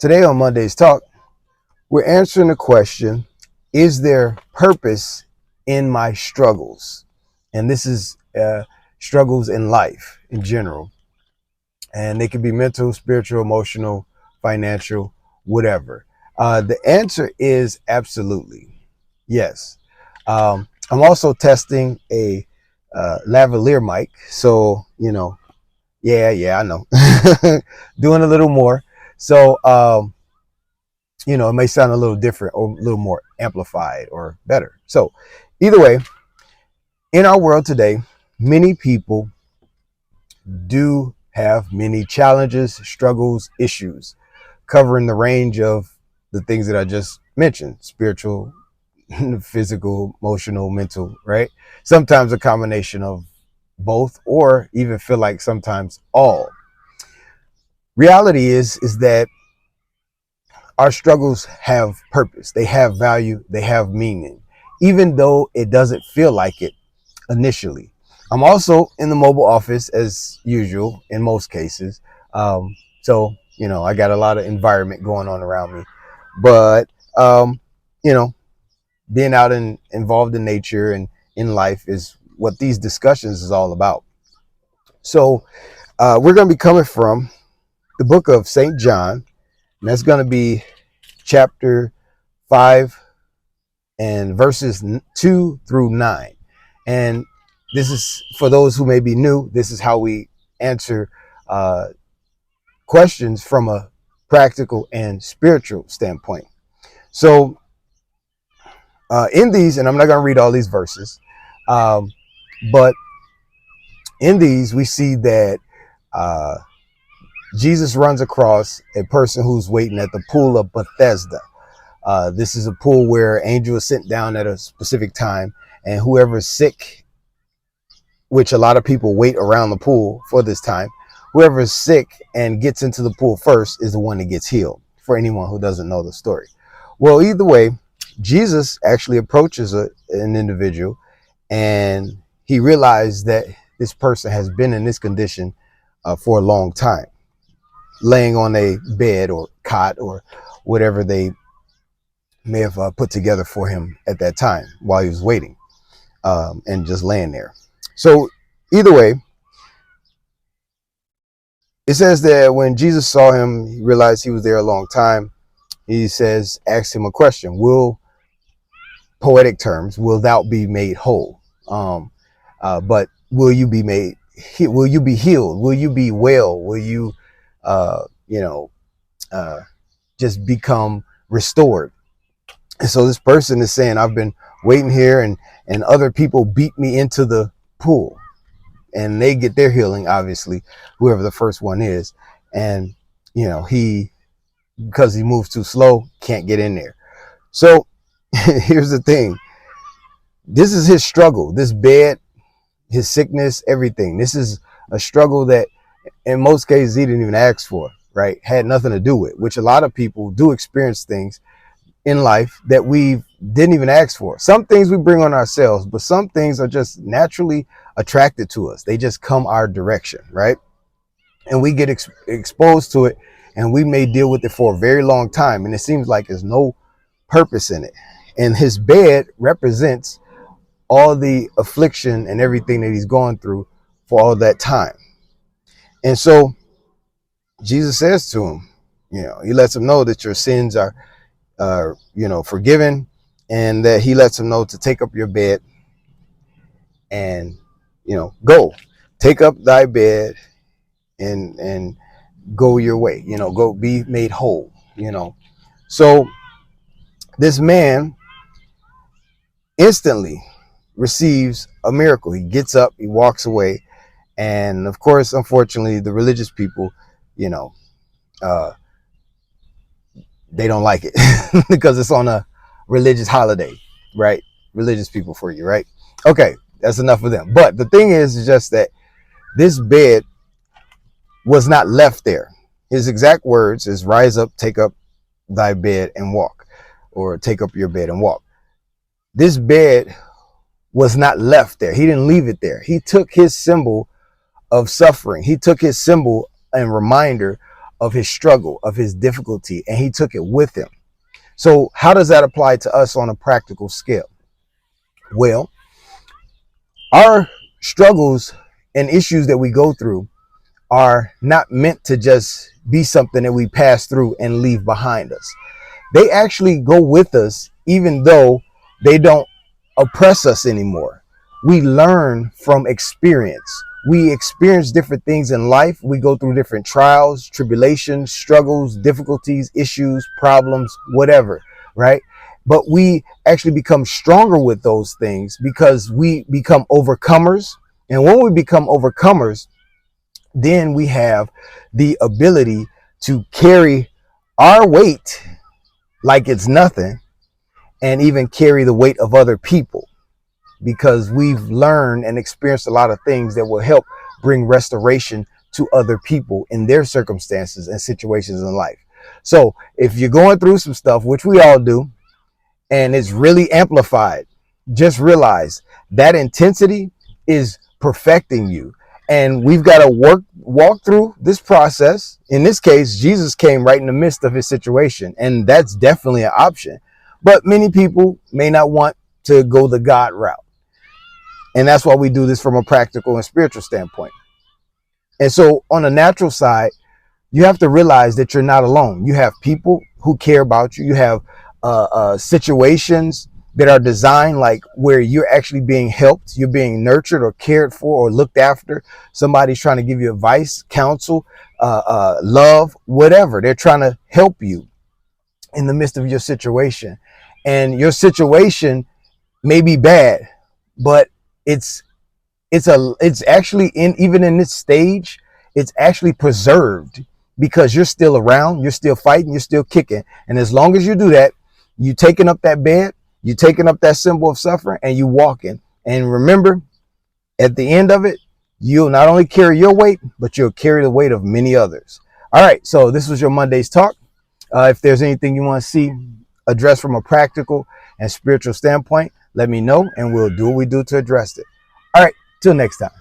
Today on Monday's Talk, we're answering the question, is there purpose in my struggles? And this is struggles in life in general. And they can be mental, spiritual, emotional, financial, whatever. The answer is absolutely yes. I'm also testing a lavalier mic. So, yeah, I know. Doing a little more. So, it may sound a little different or a little more amplified or better. So either way, in our world today, many people do have many challenges, struggles, issues, covering the range of the things that I just mentioned: spiritual, physical, emotional, mental, right? Sometimes a combination of both, or even feel like sometimes all. Reality is that our struggles have purpose. They have value. They have meaning, even though it doesn't feel like it initially. I'm also in the mobile office as usual in most cases. So, I got a lot of environment going on around me, but, you know, being out and involved in nature and in life is what these discussions is all about. So, we're going to be coming from the book of St. John, and that's going to be chapter 5 and verses 2 through 9. And this is, for those who may be new, this is how we answer questions from a practical and spiritual standpoint. So in these, and I'm not going to read all these verses, but in these we see that Jesus runs across a person who's waiting at the pool of Bethesda. This is a pool where an angel is sent down at a specific time, and whoever is sick, which a lot of people wait around the pool for this time, whoever is sick and gets into the pool first is the one that gets healed, for anyone who doesn't know the story. Well, either way, Jesus actually approaches an individual, and he realized that this person has been in this condition for a long time, laying on a bed or cot or whatever they may have put together for him at that time while he was waiting, and just laying there. So either way, it says that when Jesus saw him, he realized he was there a long time. He says, asked him a question: poetic terms, will thou be made whole? But will you be made? Will you be healed? Will you be well? Will you, just become restored? And so this person is saying, I've been waiting here, and other people beat me into the pool, and they get their healing, obviously, whoever the first one is. And, he, because he moves too slow, can't get in there. So here's the thing. This is his struggle, this bed, his sickness, everything. This is a struggle that in most cases he didn't even ask for, right? Had nothing to do with, which a lot of people do experience things in life that we didn't even ask for. Some things we bring on ourselves, but some things are just naturally attracted to us. They just come our direction, right? And we get exposed to it, and we may deal with it for a very long time, and it seems like there's no purpose in it. And his bed represents all the affliction and everything that he's gone through for all that time. And so Jesus says to him, he lets him know that your sins are forgiven, and that he lets him know to take up your bed and, go take up thy bed and go your way, go be made whole, So this man instantly receives a miracle. He gets up, he walks away. And of course, unfortunately, the religious people, they don't like it because it's on a religious holiday, right? Religious people for you, right? Okay, that's enough of them. But the thing is just that this bed was not left there. His exact words is, rise up, take up thy bed and walk, or take up your bed and walk. This bed was not left there. He didn't leave it there. He took his symbol of suffering. He took his symbol and reminder of his struggle, of his difficulty, and he took it with him. So how does that apply to us on a practical scale? Well, our struggles and issues that we go through are not meant to just be something that we pass through and leave behind us. They actually go with us, even though they don't oppress us anymore. We learn from experience. We experience different things in life. We go through different trials, tribulations, struggles, difficulties, issues, problems, whatever, right? But we actually become stronger with those things because we become overcomers. And when we become overcomers, then we have the ability to carry our weight like it's nothing, and even carry the weight of other people, because we've learned and experienced a lot of things that will help bring restoration to other people in their circumstances and situations in life. So if you're going through some stuff, which we all do, and it's really amplified, just realize that intensity is perfecting you. And we've got to walk through this process. In this case, Jesus came right in the midst of his situation, and that's definitely an option. But many people may not want to go the God route. And that's why we do this from a practical and spiritual standpoint. And so on the natural side, you have to realize that you're not alone. You have people who care about you. You have situations that are designed like where you're actually being helped, you're being nurtured or cared for or looked after. Somebody's trying to give you advice, counsel, love, whatever. They're trying to help you in the midst of your situation. And your situation may be bad, but it's actually even in this stage, it's actually preserved because you're still around, you're still fighting, you're still kicking. And as long as you do that, you taking up that bed, you taking up that symbol of suffering, and you walking. And remember, at the end of it, you'll not only carry your weight, but you'll carry the weight of many others. All right, so this was your Monday's talk. If there's anything you want to see addressed from a practical and spiritual standpoint, let me know, and we'll do what we do to address it. All right, till next time.